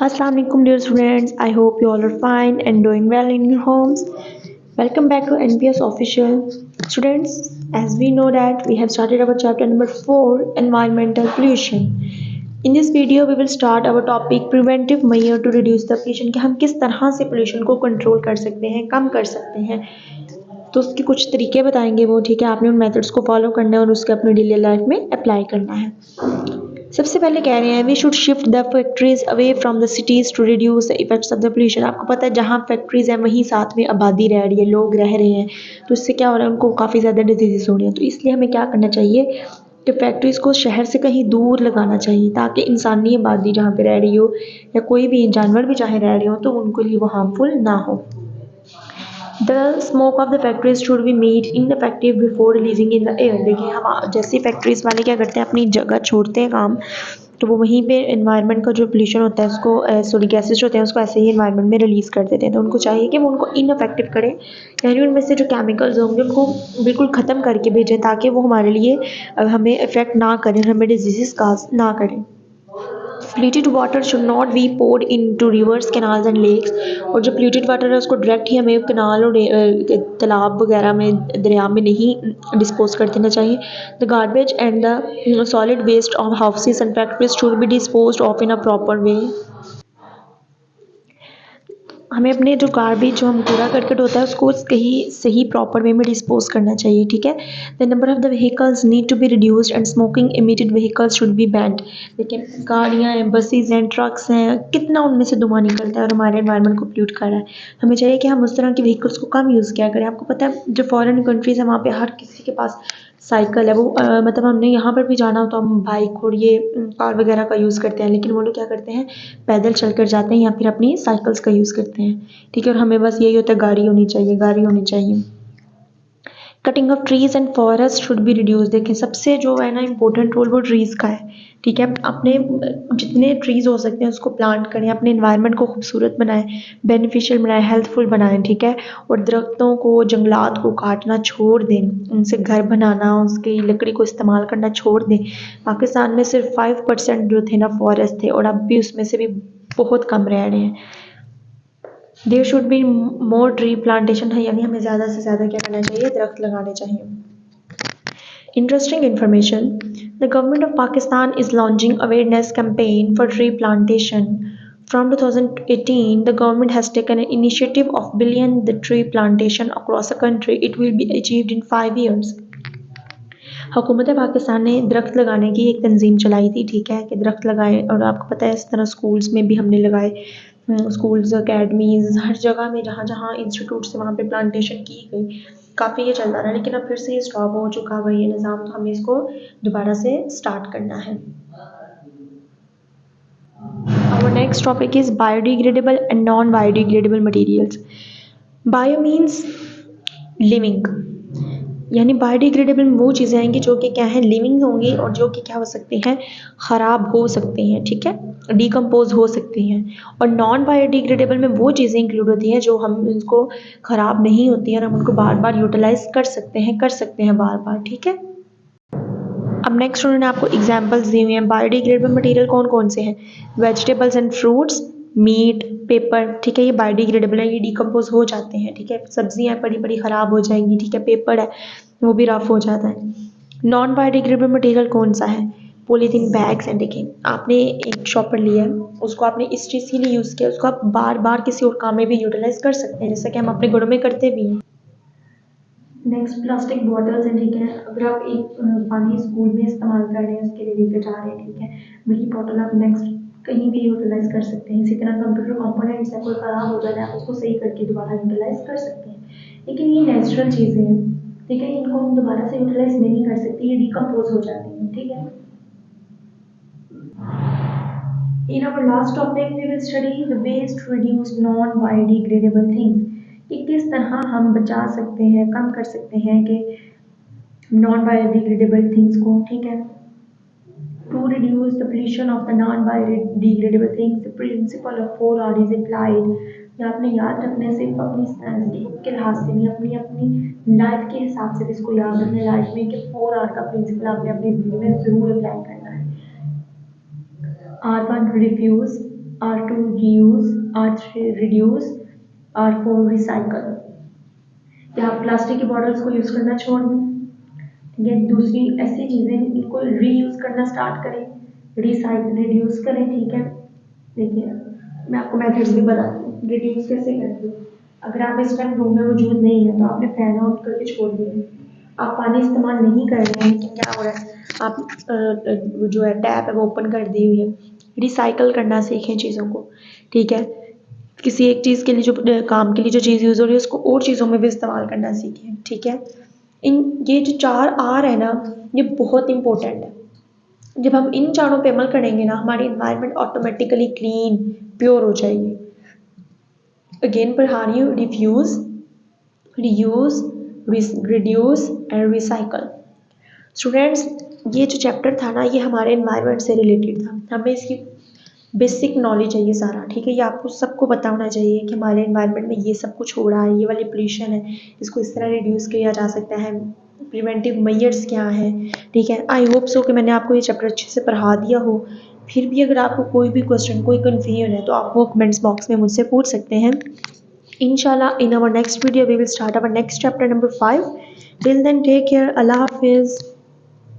Assalamu alaikum dear students. I hope you all are fine and doing well in your homes. Welcome back to NPS Official. Students, as we know that we have started our chapter number 4 environmental pollution. In this video we will start our topic preventive measure to reduce the pollution कि हम किस तरह से pollution को control कर सकते हैं, कम कर सकते हैं. तो उसके कुछ तरीके बताएंगे वो, ठीक है. आपने उन मेथड्स को फॉलो करना है और उसके अपने डेली लाइफ में अप्लाई करना है. सबसे पहले कह रहे हैं we should shift the factories away from the cities to reduce the effects of the pollution. आपको पता है जहाँ फैक्ट्रीज हैं वहीं साथ में आबादी रह रही है, लोग रह रहे हैं, तो इससे क्या हो रहा है, उनको काफ़ी ज़्यादा डिजीज़ हो रही हैं. तो इसलिए हमें क्या करना चाहिए कि फैक्ट्रीज़ को शहर से कहीं दूर लगाना चाहिए ताकि इंसानी आबादी जहाँ पे रह रही हो या कोई भी जानवर भी चाहे रह रहे हो तो उनको लिए वो हार्मफुल ना हो. The smoke of the factories should be made ineffective before releasing in the air. देखिए हम जैसे फैक्ट्रीज वाले क्या करते हैं, अपनी जगह छोड़ते हैं काम, तो वो वहीं पे एनवायरनमेंट का जो पोल्यूशन होता है उसको सॉरी गैसेज होते हैं उसको ऐसे ही एनवायरनमेंट में रिलीज़ कर देते हैं. तो उनको चाहिए कि वो उनको इनफेक्टिव करें, यानी उनमें से जो केमिकल्स होंगे उनको बिल्कुल ख़त्म करके भेजें ताकि वो हमारे लिए हमें इफ़ेक्ट ना करें, हमें डिजीज़ काज ना करें. Polluted water should not be poured into rivers, canals and lakes. और जो पोल्यूटेड वाटर है उसको डायरेक्ट ही हमें कैनाल और तालाब वगैरह में, दरिया में नहीं डिस्पोज कर देना चाहिए. The garbage and the solid waste of houses and factories should be dispose of in a proper way. हमें अपने जो गार्बेज जो हम कूड़ा करकट होता है उसको कहीं सही प्रॉपर वे में डिस्पोज करना चाहिए, ठीक है. The number of the vehicles need to be reduced and smoking emitted vehicles should be banned. देखिए गाड़ियाँ हैं, बसेज हैं, ट्रक्स हैं, कितना उनमें से धुआं निकलता है और हमारे एनवायरनमेंट को पोल्यूट कर रहा है. हमें चाहिए कि हम उस तरह के व्हीकल्स को कम यूज़ किया करें. आपको पता है जो फॉरेन कंट्रीज़ है वहाँ पे हर किसी के पास साइकिल है. वो मतलब हमने यहाँ पर भी जाना हो तो हम बाइक और ये कार वगैरह का यूज़ करते हैं, लेकिन वो लोग क्या करते हैं, पैदल चल कर जाते हैं या फिर अपनी साइकिल्स का यूज़ करते हैं, ठीक है. और हमें बस यही होता है गाड़ी होनी चाहिए, गाड़ी होनी चाहिए. Cutting of trees and forest should be reduce. देखें सबसे जो है ना इम्पोर्टेंट रोल वो ट्रीज़ का है, ठीक है. अपने जितने ट्रीज़ हो सकते हैं उसको प्लांट करें, अपने इन्वायरमेंट को खूबसूरत बनाएं, बेनिफिशियल बनाएं, हेल्पफुल बनाएं, ठीक है. और दरख्तों को, जंगलात को काटना छोड़ दें, उनसे घर बनाना, उसकी लकड़ी को इस्तेमाल करना छोड़ दें. पाकिस्तान में सिर्फ 5% जो थे ना फॉरेस्ट थे और अब भी उसमें से भी बहुत कम रह रहे हैं. There should be more tree plantation है, यानी हमें ज़्यादा से ज़्यादा क्या करना चाहिए, दरख्त लगाने चाहिए. Interesting information. The government of Pakistan is launching awareness campaign for tree plantation. From 2018, the government has taken an initiative of billion the tree plantation across the country. It will be achieved in 5 years. हुकूमत पाकिस्तान ने दरख्त लगाने की एक तंजीम चलाई थी, ठीक है, कि दरख्त लगाएं. और आपको पता है इस तरह स्कूल्स में भी हमने लगाए, स्कूल्स, अकेडमीज़, हर जगह में जहाँ जहाँ इंस्टीट्यूट से वहाँ पे प्लांटेशन की गई. काफ़ी ये चलता रहा, लेकिन अब फिर से ये स्टॉप हो चुका हुआ ये निज़ाम, तो हमें इसको दोबारा से स्टार्ट करना है. Our next topic is biodegradable and non-biodegradable materials. Bio means living, यानी बायोडिग्रेडेबल में वो चीज़ें आएंगी जो कि क्या है, लिविंग होंगी और जो कि क्या हो सकती हैं, ख़राब हो सकती हैं, ठीक है, डिकम्पोज हो सकती हैं. और नॉन बायोडिग्रेडेबल में वो चीज़ें इंक्लूड होती हैं जो हम उनको ख़राब नहीं होती हैं और हम उनको बार बार यूटिलाइज कर सकते हैं बार बार, ठीक है. अब नेक्स्ट उन्होंने आपको एग्जांपल्स दी हुई हैं. बायोडिग्रेडेबल मटेरियल कौन कौन से हैं, vegetables and fruits, meat, paper, ठीक है, ये बायोडिग्रेडेबल है, ये डिकम्पोज हो जाते हैं, ठीक है. सब्जियाँ पड़ी पड़ी ख़राब हो जाएंगी, ठीक है. पेपर है वो भी रफ हो जाता है. नॉन बायोडिग्रेडेबल मटेरियल कौन सा है, पॉलीथीन बैग्स हैं. देखें आपने एक शॉपर लिया है, उसको आपने इस चीज़ के लिए यूज़ किया, उसको आप बार बार किसी और काम में भी यूटिलाइज कर सकते हैं, जैसा कि हम अपने घरों में करते भी हैं. नेक्स्ट प्लास्टिक बॉटल्स हैं, ठीक है. अगर आप एक पानी स्कूल में इस्तेमाल कर रहे हैं, उसके लिए लेकर जा रहे हैं, ठीक है, वही बॉटल आप नेक्स्ट कहीं भी यूटिलाइज कर सकते हैं. इसी तरह कंप्यूटर कंपोनेंट्स है, कोई ख़राब हो जाए आप उसको सही करके दोबारा यूटिलाइज कर सकते हैं. लेकिन ये नेचुरल चीज़ें हैं, ठीक है, इनको हम दोबारा से यूटिलाइज नहीं कर सकते, ये डिकम्पोज हो जाती हैं, ठीक है. In our last topic, we will study the ways to reduce non-biodegradable things. कि किस तरह हम बचा सकते हैं, कम कर सकते हैं कि non-biodegradable things को, ठीक है. To reduce the pollution of the non-biodegradable things, the principle of 4R is applied. ये आपने याद रखने सिर्फ अपनी नज़दीक के लिहाज से नहीं, अपनी अपनी लाइफ के हिसाब से भी इसको याद रखना है लाइफ में कि 4R का प्रिंसिपल आपने अपनी ज़िंदगी में ज़रूर अप्लाई करना है. R1 refuse, R2 reuse, R3 reduce, R4 recycle। या आप प्लास्टिक की बॉटल्स को यूज़ करना छोड़ दें, ठीक है। दूसरी ऐसी चीज़ें इनको रीयूज़ करना स्टार्ट करें, रिड्यूस करें, ठीक है। देखिए मैं आपको मेथड्स भी बताती हूँ रिड्यूस कैसे करते हैं। अगर आप इस टाइम रूम में मौजूद नहीं है तो आपने फैन ऑफ करके छोड़ दिया, आप पानी इस्तेमाल नहीं कर रहे हैं, लेकिन क्या हो रहा है, आप जो है टैप है वो ओपन कर दी हुई है। रिसाइकल करना सीखें चीज़ों को, ठीक है। किसी एक चीज़ के लिए जो काम के लिए जो चीज़ यूज़ हो रही है उसको और चीज़ों में भी इस्तेमाल करना सीखें, ठीक है। ये जो 4 आर है ना, ये बहुत इंपॉर्टेंट है। जब हम इन चारों पे अमल करेंगे ना, हमारी इन्वायरमेंट ऑटोमेटिकली क्लीन प्योर हो जाएगी। अगेन पढ़ा रही हूँ, refuse, reuse, reduce and recycle. Students, ये जो चैप्टर था ना, ये हमारे इन्वायरमेंट से रिलेटेड था। हमें इसकी बेसिक नॉलेज है ये सारा, ठीक है। ये आपको सबको पता होना चाहिए कि हमारे इन्वायरमेंट में ये सब कुछ हो रहा है, ये वाली पोल्यूशन है, इसको इस तरह रिड्यूस किया जा सकता है, प्रिवेंटिव मेजर्स क्या हैं, ठीक है। आई होप सो कि मैंने आपको ये चैप्टर अच्छे से पढ़ा दिया हो। फिर भी अगर आपको कोई भी क्वेश्चन, कोई कन्फ्यूजन है तो आप वो कमेंट्स बॉक्स में मुझसे पूछ सकते हैं। Inshallah, in our next video, we will start our next chapter number 5. Till then, take care. Allah Hafiz.